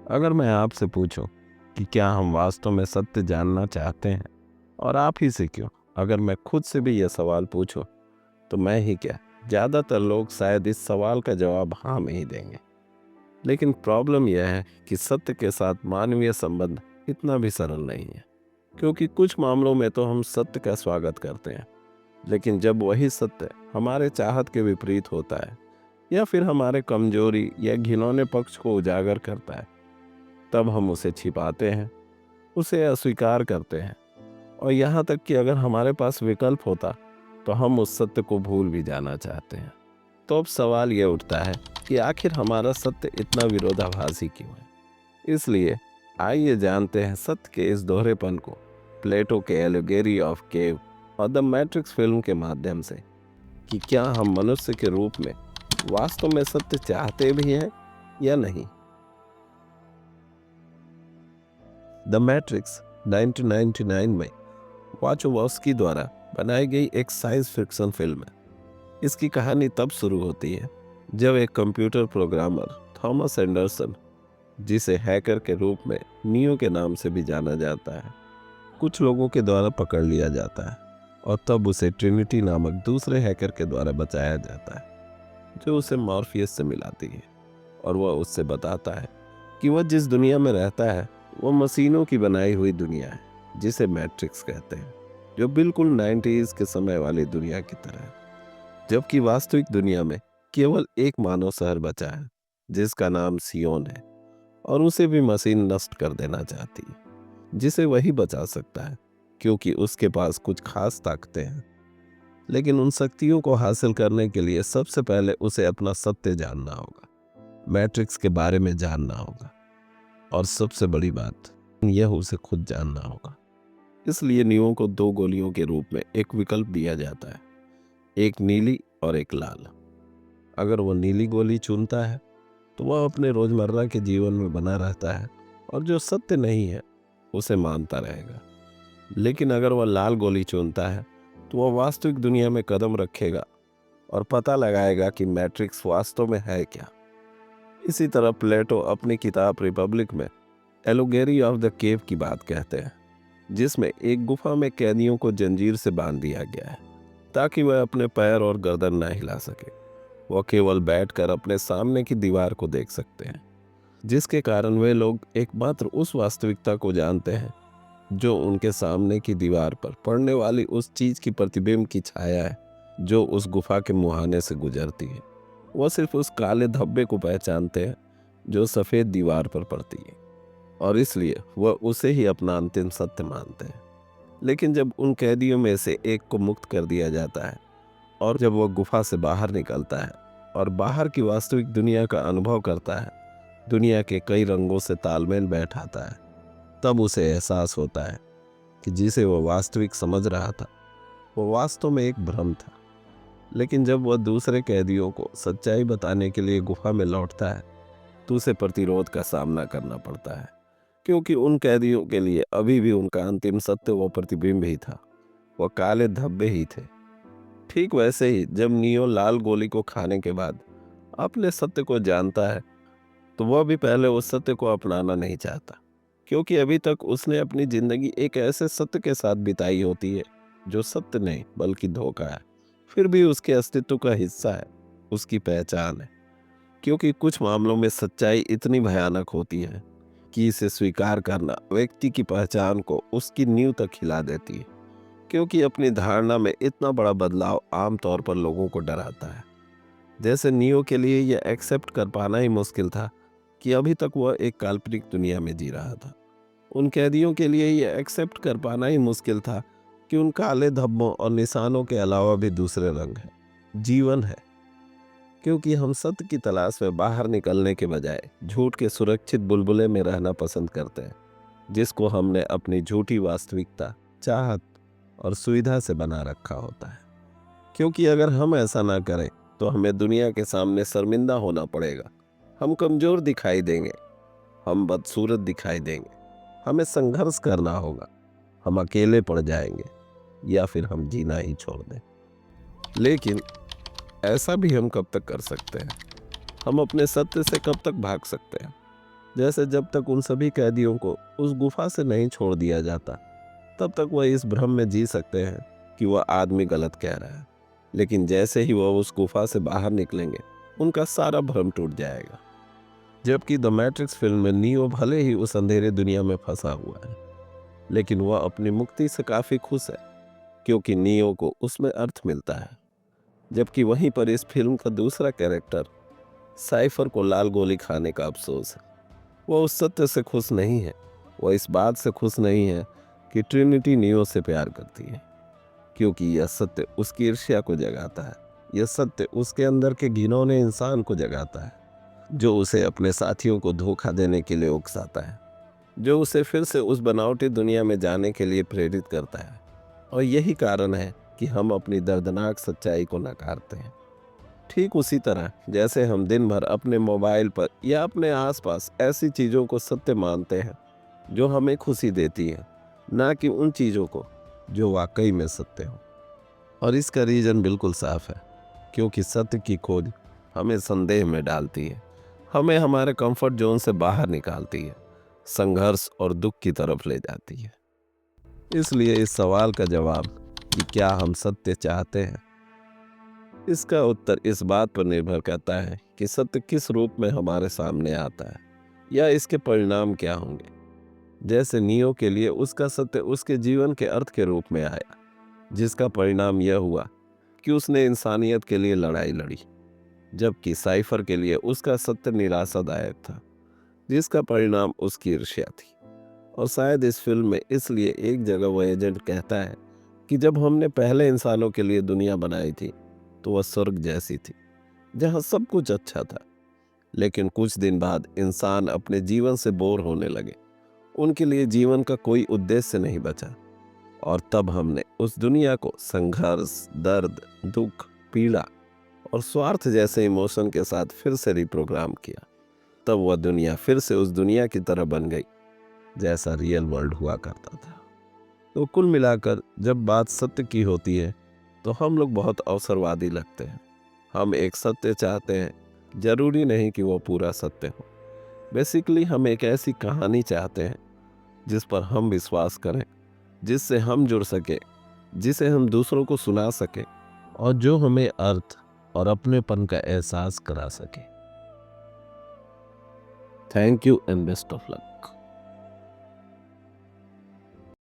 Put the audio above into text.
अगर मैं आपसे पूछूं कि क्या हम वास्तव में सत्य जानना चाहते हैं, और आप ही से क्यों, अगर मैं खुद से भी यह सवाल पूछूं, तो मैं ही क्या, ज़्यादातर लोग शायद इस सवाल का जवाब हाँ में ही देंगे। लेकिन प्रॉब्लम यह है कि सत्य के साथ मानवीय संबंध इतना भी सरल नहीं है, क्योंकि कुछ मामलों में तो हम सत्य का स्वागत करते हैं, लेकिन जब वही सत्य हमारे चाहत के विपरीत होता है या फिर हमारे कमजोरी या घिनौने पक्ष को उजागर करता है, तब हम उसे छिपाते हैं, उसे अस्वीकार करते हैं, और यहाँ तक कि अगर हमारे पास विकल्प होता तो हम उस सत्य को भूल भी जाना चाहते हैं। तो अब सवाल यह उठता है कि आखिर हमारा सत्य इतना विरोधाभासी क्यों है। इसलिए आइए जानते हैं सत्य के इस दोहरेपन को प्लेटो के एलिगेरी ऑफ केव और द मैट्रिक्स फिल्म के माध्यम से, कि क्या हम मनुष्य के रूप में वास्तव में सत्य चाहते भी हैं या नहीं। द मैट्रिक्स 1999 में वाचोवस्की द्वारा बनाई गई एक साइंस फिक्शन फिल्म है। इसकी कहानी तब शुरू होती है जब एक कंप्यूटर प्रोग्रामर थॉमस एंडरसन, जिसे हैकर के रूप में नियो के नाम से भी जाना जाता है, कुछ लोगों के द्वारा पकड़ लिया जाता है, और तब उसे ट्रिनिटी नामक दूसरे हैकर के द्वारा बचाया जाता है, जो उसे मॉर्फियस से मिलाती है, और वह उससे बताता है कि वह जिस दुनिया में रहता है वो मशीनों की बनाई हुई दुनिया है, जिसे मैट्रिक्स कहते हैं, जो बिल्कुल 90s के समय वाली दुनिया की तरह है। जबकि वास्तविक दुनिया में केवल एक मानव शहर बचा है, जिसका नाम सियोन है, और उसे भी मशीन नष्ट कर देना चाहती है, जिसे वही बचा सकता है, क्योंकि उसके पास कुछ खास ताकतें हैं। लेकिन उन शक्तियों को हासिल करने के लिए सबसे पहले उसे अपना सत्य जानना होगा, मैट्रिक्स के बारे में जानना होगा, और सबसे बड़ी बात यह उसे खुद जानना होगा। इसलिए नियो को दो गोलियों के रूप में एक विकल्प दिया जाता है, एक नीली और एक लाल। अगर वह नीली गोली चुनता है तो वह अपने रोजमर्रा के जीवन में बना रहता है और जो सत्य नहीं है उसे मानता रहेगा। लेकिन अगर वह लाल गोली चुनता है तो वह वास्तविक दुनिया में कदम रखेगा और पता लगाएगा कि मैट्रिक्स वास्तव में है क्या। इसी तरह प्लेटो अपनी किताब रिपब्लिक में एलोगेरी ऑफ द केव की बात कहते हैं, जिसमें एक गुफा में कैदियों को जंजीर से बांध दिया गया है ताकि वह अपने पैर और गर्दन ना हिला सके। वह केवल बैठकर अपने सामने की दीवार को देख सकते हैं, जिसके कारण वे लोग एकमात्र उस वास्तविकता को जानते हैं जो उनके सामने की दीवार पर पड़ने वाली उस चीज की प्रतिबिंब की छाया है जो उस गुफा के मुहाने से गुजरती है। वह सिर्फ उस काले धब्बे को पहचानते हैं जो सफेद दीवार पर पड़ती है, और इसलिए वह उसे ही अपना अंतिम सत्य मानते हैं। लेकिन जब उन कैदियों में से एक को मुक्त कर दिया जाता है और जब वह गुफा से बाहर निकलता है और बाहर की वास्तविक दुनिया का अनुभव करता है, दुनिया के कई रंगों से तालमेल बैठाता है, तब उसे एहसास होता है कि जिसे वह वास्तविक समझ रहा था वो वास्तव में एक भ्रम था। लेकिन जब वह दूसरे कैदियों को सच्चाई बताने के लिए गुफा में लौटता है तो उसे प्रतिरोध का सामना करना पड़ता है, क्योंकि उन कैदियों के लिए अभी भी उनका अंतिम सत्य वो प्रतिबिंब ही था, वह काले धब्बे ही थे। ठीक वैसे ही जब नियो लाल गोली को खाने के बाद अपने सत्य को जानता है तो वह भी पहले उस सत्य को अपनाना नहीं चाहता, क्योंकि अभी तक उसने अपनी जिंदगी एक ऐसे सत्य के साथ बिताई होती है जो सत्य नहीं बल्कि धोखा है, फिर भी उसके अस्तित्व का हिस्सा है, उसकी पहचान है। क्योंकि कुछ मामलों में सच्चाई इतनी भयानक होती है कि इसे स्वीकार करना व्यक्ति की पहचान को उसकी नींव तक हिला देती है, क्योंकि अपनी धारणा में इतना बड़ा बदलाव आमतौर पर लोगों को डराता है। जैसे नियो के लिए यह एक्सेप्ट कर पाना ही मुश्किल था कि अभी तक वह एक काल्पनिक दुनिया में जी रहा था। उन कैदियों के लिए यह एक्सेप्ट कर पाना ही मुश्किल था कि उन काले धब्बों और निशानों के अलावा भी दूसरे रंग हैं, जीवन है। क्योंकि हम सत्य की तलाश में बाहर निकलने के बजाय झूठ के सुरक्षित बुलबुले में रहना पसंद करते हैं, जिसको हमने अपनी झूठी वास्तविकता, चाहत और सुविधा से बना रखा होता है। क्योंकि अगर हम ऐसा ना करें तो हमें दुनिया के सामने शर्मिंदा होना पड़ेगा, हम कमजोर दिखाई देंगे, हम बदसूरत दिखाई देंगे, हमें संघर्ष करना होगा, हम अकेले पड़ जाएंगे, या फिर हम जीना ही छोड़ दें। लेकिन ऐसा भी हम कब तक कर सकते हैं? हम अपने सत्य से कब तक भाग सकते हैं? जैसे जब तक उन सभी कैदियों को उस गुफा से नहीं छोड़ दिया जाता, तब तक वह इस भ्रम में जी सकते हैं कि वह आदमी गलत कह रहा है। लेकिन जैसे ही वह उस गुफा से बाहर निकलेंगे, उनका सारा भ्रम टूट जाएगा। जबकि द मैट्रिक्स फिल्म में नियो भले ही उस अंधेरे दुनिया में फंसा हुआ है, लेकिन वह अपनी मुक्ति से काफी खुश है, क्योंकि नियो को उसमें अर्थ मिलता है। जबकि वहीं पर इस फिल्म का दूसरा कैरेक्टर साइफर को लाल गोली खाने का अफसोस है। वह उस सत्य से खुश नहीं है। वह इस बात से खुश नहीं है कि ट्रिनिटी नियो से प्यार करती है, क्योंकि यह सत्य उसकी ईर्ष्या को जगाता है। यह सत्य उसके अंदर के घिनौने इंसान को जगाता है, जो उसे अपने साथियों को धोखा देने के लिए उकसाता है, जो उसे फिर से उस बनावटी दुनिया में जाने के लिए प्रेरित करता है। और यही कारण है कि हम अपनी दर्दनाक सच्चाई को नकारते हैं। ठीक उसी तरह जैसे हम दिन भर अपने मोबाइल पर या अपने आसपास ऐसी चीज़ों को सत्य मानते हैं जो हमें खुशी देती हैं, ना कि उन चीज़ों को जो वाकई में सत्य हो। और इसका रीज़न बिल्कुल साफ है, क्योंकि सत्य की खोज हमें संदेह में डालती है, हमें हमारे कंफर्ट जोन से बाहर निकालती है, संघर्ष और दुख की तरफ ले जाती है। इसलिए इस सवाल का जवाब कि क्या हम सत्य चाहते हैं, इसका उत्तर इस बात पर निर्भर करता है कि सत्य किस रूप में हमारे सामने आता है या इसके परिणाम क्या होंगे। जैसे नियो के लिए उसका सत्य उसके जीवन के अर्थ के रूप में आया, जिसका परिणाम यह हुआ कि उसने इंसानियत के लिए लड़ाई लड़ी। जबकि साइफर के लिए उसका सत्य निराशादायक था, जिसका परिणाम उसकी ईर्ष्या थी। और शायद इस फिल्म में इसलिए एक जगह वह एजेंट कहता है कि जब हमने पहले इंसानों के लिए दुनिया बनाई थी तो वह स्वर्ग जैसी थी, जहाँ सब कुछ अच्छा था। लेकिन कुछ दिन बाद इंसान अपने जीवन से बोर होने लगे, उनके लिए जीवन का कोई उद्देश्य नहीं बचा। और तब हमने उस दुनिया को संघर्ष, दर्द, दुख, पीड़ा और स्वार्थ जैसे इमोशन के साथ फिर से रिप्रोग्राम किया। तब वह दुनिया फिर से उस दुनिया की तरह बन गई जैसा रियल वर्ल्ड हुआ करता था। तो कुल मिलाकर जब बात सत्य की होती है तो हम लोग बहुत अवसरवादी लगते हैं। हम एक सत्य चाहते हैं, जरूरी नहीं कि वो पूरा सत्य हो। बेसिकली हम एक ऐसी कहानी चाहते हैं जिस पर हम विश्वास करें, जिससे हम जुड़ सके, जिसे हम दूसरों को सुना सके और जो हमें अर्थ और अपनेपन का एहसास करा सके। Thank you and best of luck.